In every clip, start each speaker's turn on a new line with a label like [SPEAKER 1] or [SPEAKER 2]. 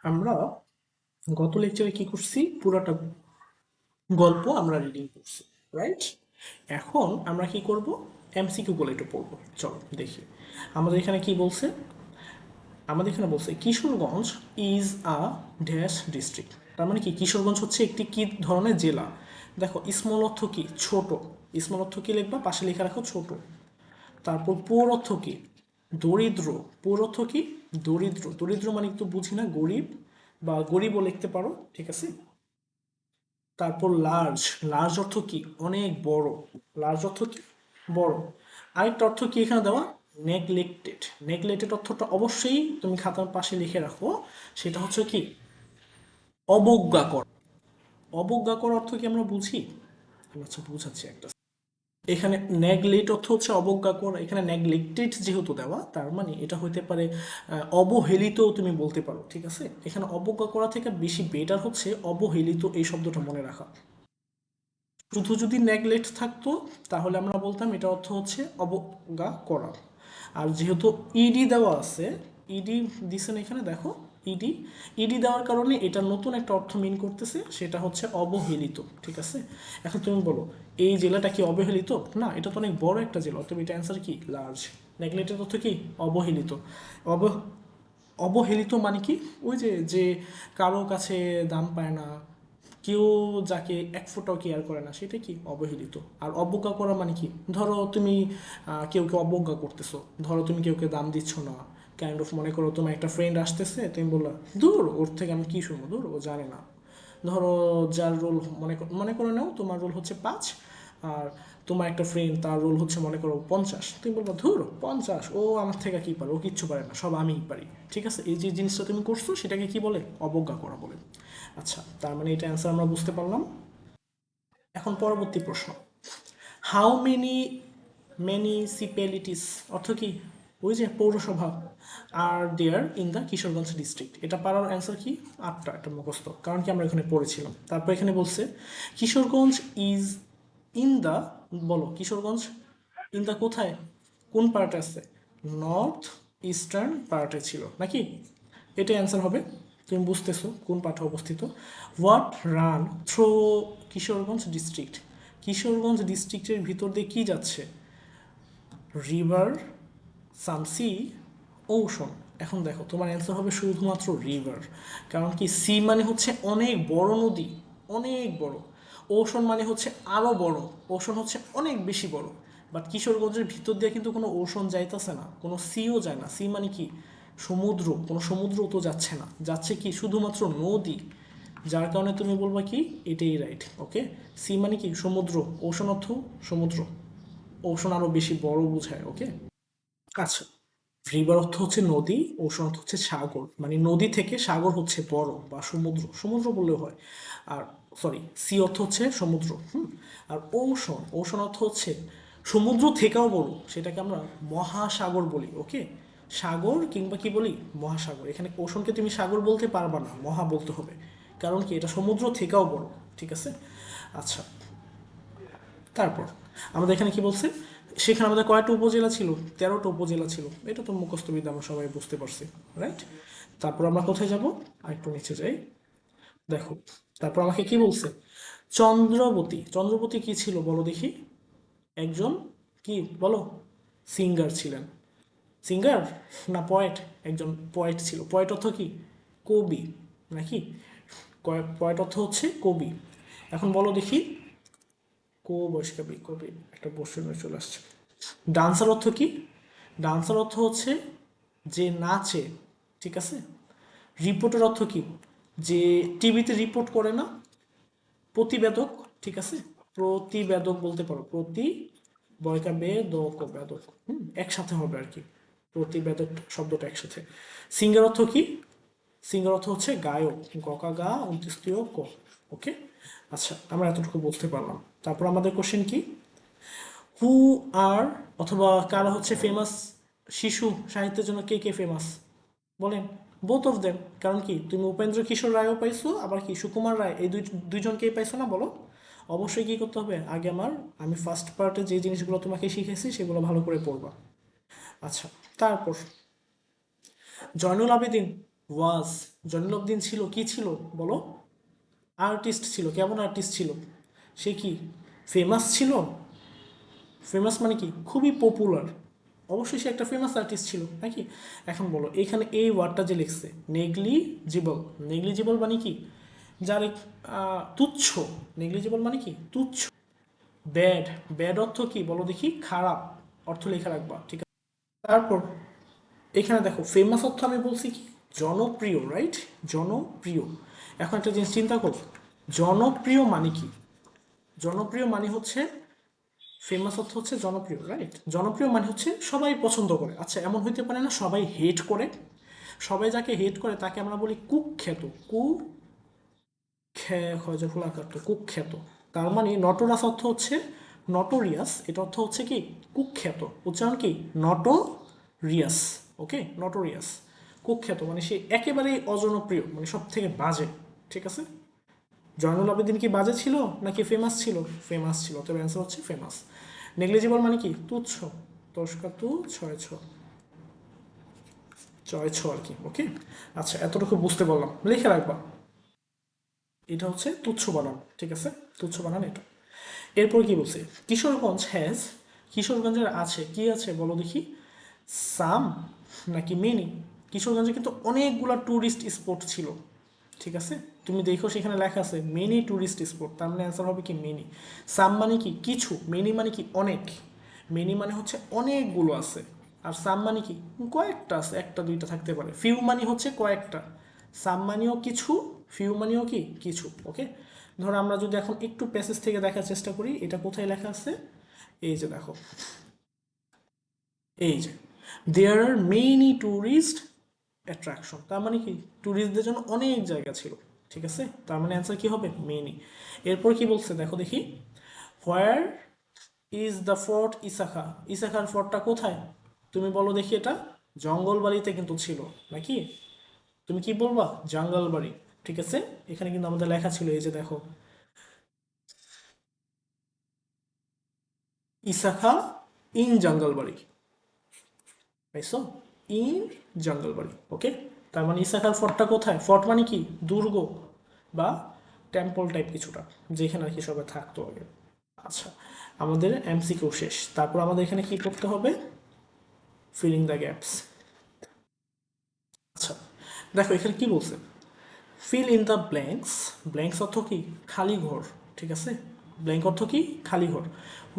[SPEAKER 1] আমরা গত লেকচারে কি করছি, পুরোটা গল্প আমরা রিডিং করছি, রাইট? এখন আমরা কি করব, এমসিকিউ গুলো একটু পড়বো। চলো দেখি আমাদের এখানে কি বলছে। আমাদের এখানে বলছে Kishoreganj is a dash district. তার মানে কি, কিশোরগঞ্জ হচ্ছে একটি কি ধরনের জেলা। দেখো স্মল অর্থ কি, ছোট। স্মল অর্থ কি লিখবা, পাশে লেখা রাখো ছোট। তারপর পুর অর্থ কি, দরিদ্র। পুর অর্থ কি, দরিদ্র। দরিদ্র মানে একটু বুঝি না, গরিব বা গরিবও লিখতে পারো, ঠিক আছে। তারপর লার্জ, লার্জ অর্থ কি, অনেক বড়। লার্জ অর্থ কি, বড়। আরেকটা অর্থ কি এখানে দেওয়া, নেগলেক্টেড। নেগলেক্টেড অর্থটা অবশ্যই তুমি খাতার পাশে লিখে রাখো। সেটা হচ্ছে কি, অবজ্ঞা কর। অবজ্ঞা কর অর্থ কি আমরা বুঝি, আমি হচ্ছে বুঝাচ্ছি একটা। এখানে নেগলেক্ট অর্থ হচ্ছে অবজ্ঞা করা। এখানে নেগলেক্টেড যেহেতু দেওয়া, তার মানে এটা হইতে পারে অবহেলিত, তুমি বলতে পারো, ঠিক আছে। এখানে অবজ্ঞা করা থেকে বেশি বেটার হচ্ছে অবহেলিত, এই শব্দটা মনে রাখা। শুধু যদি নেগলেক্ট থাকতো তাহলে আমরা বলতাম এটা অর্থ হচ্ছে অবজ্ঞা করা। আর যেহেতু ইডি দেওয়া আছে, ইডি দিছেন এখানে দেখো, ইডি। ইডি দেওয়ার কারণে এটা নতুন একটা অর্থ মিন করতেছে, সেটা হচ্ছে অবহেলিত, ঠিক আছে। এখন তুমি বলো এই জেলাটা কি অবহেলিত? না, এটা তো অনেক বড় একটা জেলা, তবে এটা অ্যান্সার কি, লার্জ। নেগলেক্টেড অর্থ কি, অবহেলিত। অব অবহেলিত মানে কি, ওই যে যে কারো কাছে দাম পায় না, কেউ যাকে এক ফোঁটাও কেয়ার করে না, সেটা কি, অবহেলিত। আর অবজ্ঞা করা মানে কি, ধরো তুমি কেউকে অবজ্ঞা করতেছো, ধরো তুমি কেউকে দাম দিচ্ছ না, কাইন্ড অফ। মনে করো তোমার একটা ফ্রেন্ড আসতেছে, তুমি বললা দূর ওর থেকে আমি কি শুনবো, দূর ও জানে না। ধরো যার রোল মনে করে নাও তোমার রোল হচ্ছে 5, আর তোমার একটা ফ্রেন্ড তার রোল হচ্ছে মনে করো 50, তুমি বলবো ধুর 50, ও আমার থেকে কি পারে, ও কিচ্ছু পারে না, সব আমিই পারি, ঠিক আছে। এই যে জিনিসটা তুমি করছো সেটাকে কি বলে, অবজ্ঞা করা বলে। আচ্ছা, তার মানে এটা অ্যান্সার আমরা বুঝতে পারলাম। এখন পরবর্তী প্রশ্ন, হাউ মেনি মিউনিসিপ্যালিটিস অর্থ কি, ওই যে পৌরসভা, আর there in the Kishoreganj district. এটা পারার অ্যান্সার কি, 8টা, এটা মুখস্থ, কারণ কি আমরা এখানে পড়েছিলাম। তারপর এখানে বলছে কিশোরগঞ্জ ইজ ইন দ্য, বলো কিশোরগঞ্জ ইন দ্য কোথায়, কোন পার্টে আছে, নর্থ ইস্টার্ন পার্টে ছিল নাকি, এটাই অ্যান্সার হবে। তুমি বুঝতেছো কোন পার্টে অবস্থিত। What run through Kishoreganj district, Kishoreganj ডিস্ট্রিক্টের ভিতর দিয়ে কি যাচ্ছে, রিভার, সামসি, ওশন। এখন দেখো তোমার অ্যান্সার হবে শুধুমাত্র রিভার, কারণ কি সি মানে হচ্ছে অনেক বড় নদী, অনেক বড়। ওশন মানে হচ্ছে আরও বড়, ওশন হচ্ছে অনেক বেশি বড়। বাট কিশোরগঞ্জের ভিতর দিয়ে কিন্তু কোনো ওশন যাইতেছে না, কোনো সিও যায় না। সি মানে কি, সমুদ্র, কোনো সমুদ্র তো যাচ্ছে না, যাচ্ছে কি শুধুমাত্র নদী। যার কারণে তুমি বলবা কি, এটাই রাইট, ওকে। সি মানে কি, সমুদ্র। ওশন অর্থ সমুদ্র, ওশন আরো বেশি বড় বোঝায়, ওকে। আচ্ছা, রিভার অর্থ হচ্ছে নদী, ওশন অর্থ হচ্ছে সাগর, মানে নদী থেকে সাগর হচ্ছে বড় বা সমুদ্র, সমুদ্র বললেও হয়। আর সরি, সি অর্থ হচ্ছে সমুদ্র, হুম। আর ওশন, ওশন অর্থ হচ্ছে সমুদ্র থেকেও বড়, সেটাকে আমরা মহাসাগর বলি, ওকে। সাগর কিংবা কি বলি, মহাসাগর। এখানে ওশনকে তুমি সাগর বলতে পারবা না, মহা বলতে হবে, কারণ কি এটা সমুদ্র থেকেও বড়, ঠিক আছে। আচ্ছা, তারপর আমাদের এখানে কি বলছে, সেখানে আমাদের কয়টা উপজেলা ছিল, 13টা উপজেলা ছিল। এটা তো মুখস্থবিদ্যা, আমরা সবাই বুঝতে পারছি, রাইট। তারপর আমরা কোথায় যাব, আরেকটু নিচে যাই, দেখো। তারপর আমাকে কি বলছে, চন্দ্রবতী, চন্দ্রবতী কি ছিল বলো দেখি, একজন কি বলো, সিঙ্গার ছিলেন। সিঙ্গার না পয়েট, একজন পয়েট ছিল। পয়েট অর্থ কি, কবি নাকি, পয়েট অর্থ হচ্ছে কবি। এখন বলো দেখি, বৈষ্ণবী কবি, একটা বৈষ্ণব চলে আসছে। ডান্সার অর্থ কি, ডান্সার অর্থ হচ্ছে যে নাচে, ঠিক আছে। রিপোর্টার অর্থ কি, যে টিভিতে রিপোর্ট করে না, প্রতিবেদক, ঠিক আছে। প্রতিবেদক বলতে পারো, প্রতি বয়কা বেদক, বেদক, একসাথে হবে আর কি, প্রতিবেদক শব্দটা একসাথে। সিঙ্গার অর্থ কি, সিঙ্গার অর্থ হচ্ছে গায়ক, গকা গা 29 ক, ওকে। আচ্ছা, আমরা এতটুকু বুঝতে পারলাম। তারপর আমাদের কোশ্চেন কি, হু আর, অথবা কারা হচ্ছে ফেমাস শিশু সাহিত্যের জন্য, কে কে ফেমাস বলেন, বোথ অফ দেম। কারণ কি তুমি উপেন্দ্র কিশোর রায়ও পাইছো, আবার কি সুকুমার রায়, এই দুইজনকেই পাইছো না, বলো। অবশ্যই কি করতে হবে, আগে আমি ফার্স্ট পার্টে যে জিনিসগুলো তোমাকে শিখেছি সেগুলো ভালো করে পড়বা। আচ্ছা, তারপর জয়নুল আবেদিন, ওয়াজ, জয়নুলাব্দিন ছিল, কি ছিল বলো? আর্টিস্ট ছিল। কেমন আর্টিস্ট ছিল? সে কি ফেমাস ছিল? ফেমাস মানে কি খুবই পপুলার, অবশ্যই সে একটা ফেমাস আর্টিস্ট ছিল নাকি? এখন বলো এখানে এই ওয়ার্ডটা যে লিখছে নেগলিজিবল, নেগলিজিবল মানে কি যার তুচ্ছ, নেগলিজিবল মানে কি তুচ্ছ। ব্যাড, ব্যাড অর্থ কি বলো দেখি? খারাপ অর্থ লেখা রাখবা, ঠিক আছে? তারপর এখানে দেখো ফেমাস অর্থ আমি বলছি কি জনপ্রিয়, রাইট? জনপ্রিয়। এখন একটা জিনিস চিন্তা করো, জনপ্রিয় মানে কি? জনপ্রিয় মানে হচ্ছে, ফেমাস অর্থ হচ্ছে জনপ্রিয়, রাইট? জনপ্রিয় মানে হচ্ছে সবাই পছন্দ করে। আচ্ছা এমন হইতে পারে না সবাই হেট করে? সবাই যাকে হেট করে তাকে আমরা বলি কুখ্যাত। কুখ্যাত। তার মানে নটোরাস অর্থ হচ্ছে নটোরিয়াস, এটা অর্থ হচ্ছে কি কুখ্যাত। উচ্চারণ কি নটোরিয়াস, ওকে? নটোরিয়াস, কুখ্যাত মানে সে একেবারেই অজনপ্রিয়, মানে সব থেকে বাজে, ঠিক আছে? জয়নুল আবেদিন কি বাজে ছিল নাকি ফেমাস ছিল? ফেমাস ছিল, তবে অ্যান্সার হচ্ছে ফেমাস। নেগলিজিবল মানে কি তুচ্ছ, তস্কা তু ছয় ছ, ছয় ছ আর কি, ওকে? আচ্ছা এতটুকু বুঝতে পারলাম, লিখে রাখবা। এটা হচ্ছে তুচ্ছ বানান, ঠিক আছে? তুচ্ছ বানান এটা। এরপর কি বলছে? কিশোরগঞ্জ হ্যাজ, কিশোরগঞ্জের আছে কি আছে বলো দেখি? সাম নাকি মেনি? কিশোরগঞ্জে কিন্তু অনেকগুলা ট্যুরিস্ট স্পট ছিল, ঠিক আছে? তুমি দেখো সেখানে লেখা আছে মেনি ট্যুরিস্ট স্পট, তার মানে অ্যান্সার হবে কি মেনি। সাম মানে কি কিছু, মেনি মানে কি অনেক। মেনি মানে হচ্ছে অনেকগুলো আছে, আর সাম মানে কি কয়েকটা আছে, একটা দুইটা থাকতে পারে। ফিউ মানে হচ্ছে কয়েকটা, সাম মানেও কিছু, ফিউ মানেও কি কিছু, ওকে? ধরো আমরা যদি এখন একটু প্যাসেজ থেকে দেখার চেষ্টা করি, এটা কোথায় লেখা আছে? এই যে দেখো, এই যে দেয়ার আর মেনি ট্যুরিস্ট অ্যাট্রাকশন, তার মানে কি ট্যুরিস্টদের জন্য অনেক জায়গা ছিল, ঠিক আছে? তার মানে অ্যান্সার কি হবে মেনি। এরপর কি বলছে দেখো দেখি, হোয়ার ইজ দ্য ফোর্ট ইসাখা? ইসাখার ফোর্টটা কোথায়? তুমি বলো দেখি। এটা জঙ্গলবাড়িতে কিন্তু ছিল নাকি? তুমি কি বলবা? জঙ্গলবাড়ি, ঠিক আছে? এখানে কিন্তু আমাদের লেখা ছিল, এই যে দেখো, ইসাখা ইন জঙ্গলবাড়ি, পাইছো? ইন জঙ্গলবাড়ি, ওকে? তার মানে ইসাখার ফোর্টটা কোথায়? ফোর্ট মানে কি দুর্গ বা টেম্পল টাইপ কিছুটা, যেখানে আর কি সবাই থাকতো আগে। আচ্ছা আমাদের এমসিকিউ শেষ, তারপর আমাদের এখানে কি করতে হবে? Filling the gaps. আচ্ছা দেখো এখানে কি বলছে, fill in the blanks. Blanks অর্থ কি খালি ঘর, ঠিক আছে? ব্ল্যাঙ্ক অর্থ কি খালি ঘর।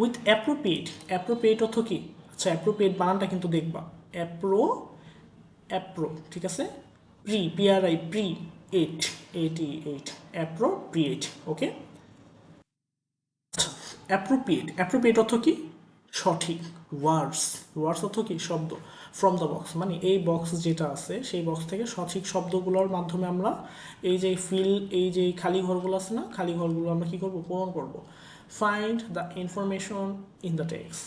[SPEAKER 1] উইথ অ্যাপ্রোপ্রিয়েট, অ্যাপ্রোপ্রিয়েট অর্থ কি? আচ্ছা অ্যাপ্রোপ্রিয়েট বানানটা কিন্তু দেখবা, অ্যাপ্রো, অ্যাপ্রো, ঠিক আছে? প্রি, পিআরআই, প্রি এইট, এইটি এইট, অ্যাপ্রোপ্রিয়েট, ওকে? অ্যাপ্রোপ্রিয়েট, অ্যাপ্রোপ্রিয়েট অর্থ কি সঠিক। ওয়ার্ডস, ওয়ার্ডস অর্থ কি শব্দ। ফ্রম দ্য বক্স মানে এই বক্স যেটা আছে সেই বক্স থেকে সঠিক শব্দগুলোর মাধ্যমে আমরা এই যে ফিল, এই যে খালি ঘরগুলো আছে না, খালি ঘরগুলো আমরা কি করব? পূরণ করব। Find the information in the text,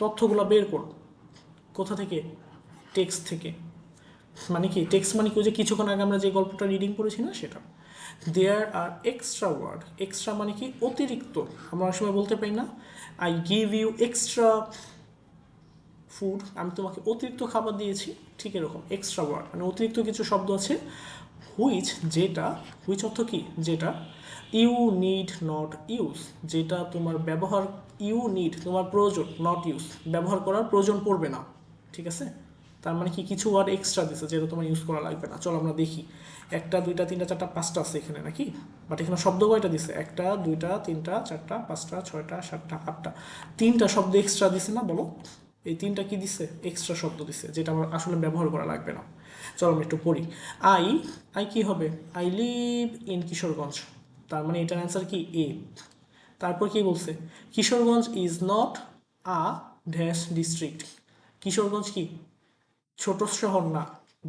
[SPEAKER 1] তথ্যগুলো বের করব। কোথা থেকে? টেক্সট থেকে। মানে কি টেক্সট মানে কি ওই যে কিছুক্ষণ আগে আমরা যে গল্পটা রিডিং করেছি না সেটা। There are extra word, extra মানে কি অতিরিক্ত। আমরা অনেক সময় বলতে পারি না, I give you extra food, আমি তোমাকে অতিরিক্ত খাবার দিয়েছি। ঠিক এরকম এক্সট্রা ওয়ার্ড মানে অতিরিক্ত কিছু শব্দ আছে। হুইচ, যেটা, হুইচ অর্থ কি যেটা, ইউ নিড নট ইউজ, যেটা তোমার ব্যবহার, ইউ নিড তোমার প্রয়োজন, নট ইউজ ব্যবহার করার প্রয়োজন পড়বে না, ঠিক আছে? তার মানে কি কিছু ওয়ার্ড এক্সট্রা দিছে যেটা তোমার ইউজ করা লাগবে না। চলো আমরা দেখি, একটা দুইটা তিনটা চারটা পাঁচটা আছে এখানে নাকি? বাট এখানে শব্দ কয়টা দিছে? একটা দুইটা তিনটা চারটা পাঁচটা ছয়টা সাতটা আটটা, তিনটা শব্দ এক্সট্রা দিছে না বলো? এই তিনটা কি দিছে? এক্সট্রা শব্দ দিছে যেটা আমার আসলে ব্যবহার করা লাগবে না। চলো আমরা একটু পড়ি। আই, আই কি হবে? আই লিভ ইন কিশোরগঞ্জ, তার মানে এটার অ্যান্সার কি এ। তারপর কি বলছে? Kishoreganj is not a dash district, Kishoreganj কি ছোট শহর না,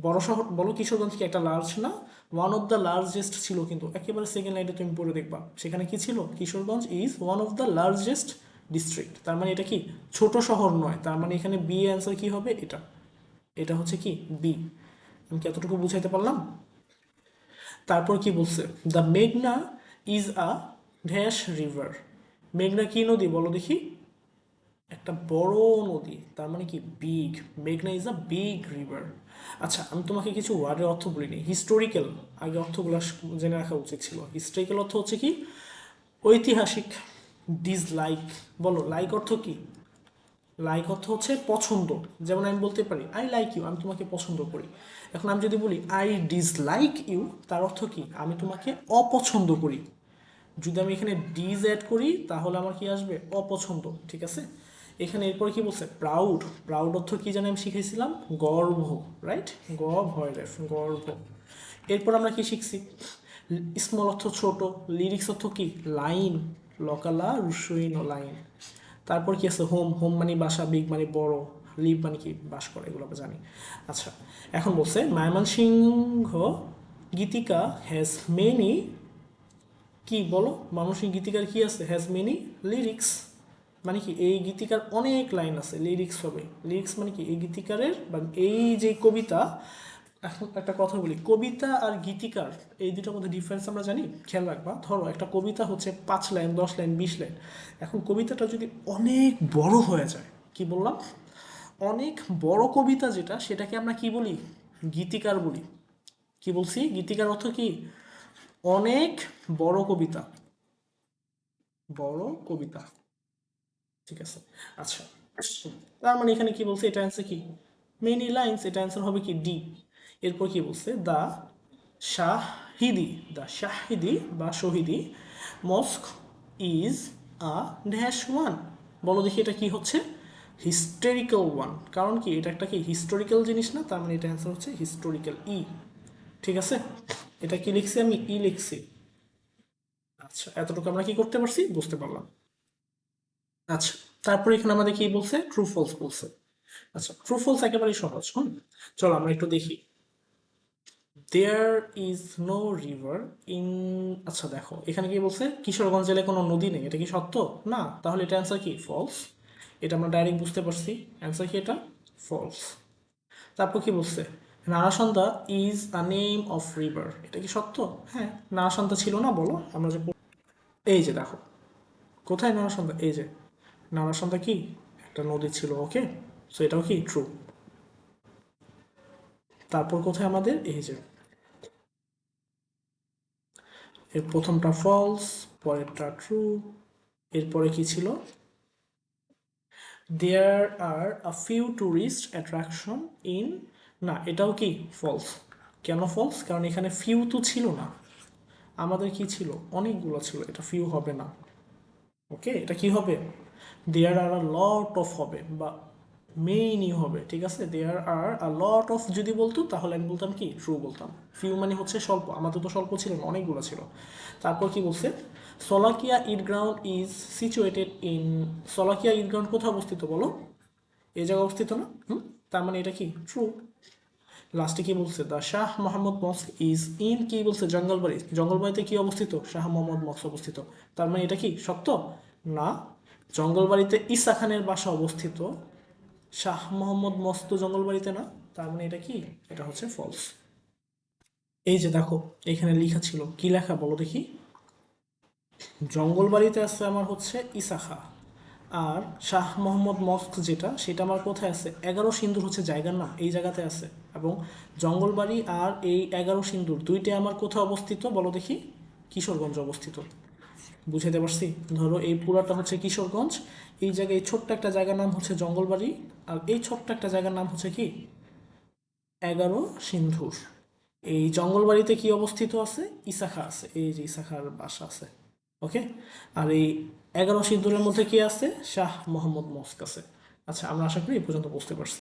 [SPEAKER 1] বড় শহর বলো? কিশোরগঞ্জ কি একটা লার্জ না? ওয়ান অফ দ্য লার্জেস্ট ছিল, কিন্তু একেবারে সেকেন্ড লাইনে তুমি পড়ে দেখবা সেখানে কি ছিল? Kishoreganj is one of the largest district, তার মানে এটা কি ছোট শহর নয়। তার মানে এখানে বি অ্যান্সার কি হবে? এটা, এটা হচ্ছে কি বি। আমি কি এতটুকু বুঝাইতে পারলাম? তারপর কি বলছে? দ্য মেঘনা ইজ আ ড্যাশ রিভার, মেঘনা কি নদী বলো দেখি? একটা বড় নদী, তার মানে কি বিগ। মেঘনা ইজ আ বিগ রিভার। আচ্ছা, আমি তোমাকে কিছু ওয়ার্ডের অর্থ বলিনি। হিস্টোরিক্যাল, আগে অর্থগুলো জেনে রাখা উচিত ছিল। হিস্টোরিক্যাল অর্থ হচ্ছে কি ঐতিহাসিক। ডিসলাইক, বলো লাইক অর্থ কি? লাইক অর্থ হচ্ছে পছন্দ। যেমন আমি বলতে পারি আই লাইক ইউ, আমি তোমাকে পছন্দ করি। এখন আমি যদি বলি আই ডিসলাইক ইউ, তার অর্থ কি আমি তোমাকে অপছন্দ করি। যদি আমি এখানে ডিজ অ্যাড করি তাহলে আমার কি আসবে? অপছন্দ। ঠিক আছে, এখানে এরপরে কি বলছে? প্রাউড। প্রাউড অর্থ কি জানি আমি শিখেছিলাম? গর্ব। রাইট, গ ভয় রেফ, গর্ব। এরপর আমরা কি শিখছি? স্মল অর্থ ছোট। লিরিক্স অর্থ কি? লাইন। লকালা রুসইন লাইন। তারপর কি আছে? হোম। হোম মানে বাসা, বিগ মানে বড়, লিভ মানে কি বাস করে, এগুলো আমরা জানি। আচ্ছা, এখন বলছে ময়মনসিংহ গীতিকা হ্যাজ মেনি, কি বলো, ময়মনসিংহ গীতিকার কি আছে? Has many lyrics. মানে কি এই গীতিকার অনেক লাইন আছে, লিরিক্স হবে। লিরিক্স মানে কি এই গীতিকারের বা এই যে কবিতা। এখন একটা কথা বলি, কবিতা আর গীতিকার এই দুটোর মধ্যে ডিফারেন্স আমরা জানি। খেয়াল রাখবা, ধরো একটা কবিতা হচ্ছে 5 লাইন, 10 লাইন, 20 লাইন। এখন কবিতাটা যদি অনেক বড় হয়ে যায়, কি বললাম? অনেক বড় কবিতা যেটা, সেটাকে আমরা কি বলি? গীতিকার বলি। কি বলছি? গীতিকার অর্থ কি? অনেক বড় কবিতা, বড় কবিতা। ঠিক আছে, আচ্ছা। তার মানে এখানে কি বলছে? এটা অ্যান্সার কি? মেনি লাইন্স, এটা অ্যান্সার হবে কি? ডি। এরপর কি বলছে? শাহিদি দ্য শাহিদি বা শহীদি মস্ক ইজ আ ড্যাশ ওয়ান। বলো দেখি এটা কি হচ্ছে? Historical one. কারণ কি এটা একটা কি হিস্টোরিক্যাল জিনিস না, তার মানে এটা অ্যান্সার হচ্ছে হিস্টোরিক্যাল, ই। ঠিক আছে, এটা কি লিখছি? আমি ই লিখছি। আচ্ছা, এতটুকু আমরা কি করতে পারছি? বুঝতে পারলাম। আচ্ছা, তারপরে এখানে আমাদের কি বলছে? ট্রু ফলস বলছে। আচ্ছা, ট্রু ফলস একেবারেই সহজ। চলো আমরা একটু দেখি। There is no river in, আচ্ছা দেখো এখানে কি বলছে? কিশোরগঞ্জ জেলায় কোনো নদী নেই, এটা কি সত্য? না, তাহলে এটা অ্যান্সার কি? ফলস। এটা আমরা ডাইরেক্ট বুঝতে পারছি, অ্যান্সার কি এটা? ফলস। তারপর কি বলছে? Narasunda is a name of river, এটা কি সত্য? হ্যাঁ, নারাসন্দা ছিল না, বলো আমরা যে এই যে দেখো, কোথায় নারাসন্দা? এই যে নারাসন্দা কি একটা নদী ছিল। ওকে, সো এটাও কি ট্রু। তারপর কোথায় আমাদের? এই যে এর প্রথমটা ফলস, পরেরটা ট্রু। এরপরে কি ছিল? There are a few tourist attraction in, না এটাও কি ফলস। কেন ফলস? কারণ এখানে ফিউ তো ছিল না, আমাদের কি ছিল? অনেকগুলো ছিল, এটা ফিউ হবে না। ওকে, এটা কি হবে? দেয়ার আর আ লট অফ হবে বা মেইনই হবে। ঠিক আছে, দেয়ার আর আ লট অফ যদি বলতো তাহলে আমি বলতাম কি? ট্রু বলতাম। ফিউ মানে হচ্ছে স্বল্প, আমাদের তো স্বল্প ছিল না, অনেকগুলো ছিল। তারপর কি বলছে? Sholakia Eid ground is situated in, Sholakia Eid ground কোথায় অবস্থিত বলো? এই জায়গায় অবস্থিত না? তার মানে এটা কি? ট্রু। লাস্টে কি বলছে? The Shah Mohammad mosque is in, কি বলছে? জঙ্গলবাড়ি। জঙ্গলবাড়িতে কি অবস্থিত? শাহ মোহাম্মদ মস্ক অবস্থিত। তার মানে এটা কি সত্য? না, জঙ্গলবাড়িতে ঈসা খানের বাসা অবস্থিত, শাহ মোহাম্মদ মস্ত জঙ্গলবাড়িতে না। তার মানে এটা কি? এটা হচ্ছে ফলস। এই যে দেখো, এখানে লেখা ছিল, কি লেখা বলো দেখি? জঙ্গলবাড়িতে আছে আমার হচ্ছে ঈসা খাঁ, আর শাহ মোহাম্মদ মস্ক যেটা, সেটা আমার কোথায় আছে? 11 সিন্দুর হচ্ছে জায়গার নাম, এই জায়গাতে আছে। এবং জঙ্গলবাড়ি আর এই 11 সিন্দুর দুইটাই আমার কোথায় অবস্থিত বলো দেখি? কিশোরগঞ্জ অবস্থিত। বুঝাতে পারছি? ধরো এই পুরাটা হচ্ছে কিশোরগঞ্জ, এই জায়গায় এই ছোট্ট একটা জায়গার নাম হচ্ছে জঙ্গলবাড়ি, আর এই ছোট্ট একটা জায়গার নাম হচ্ছে কি? 11 সিন্ধুর। এই জঙ্গলবাড়িতে কি অবস্থিত আছে? ইসাখা আছে, এই যে ইসাখার বাসা আছে। ওকে, আর এই 11 সিন্ধুরের মধ্যে কি আছে? শাহ মোহাম্মদ মস্ক আছে। আচ্ছা, আমরা আশা করি এই পর্যন্ত বুঝতে পারছি।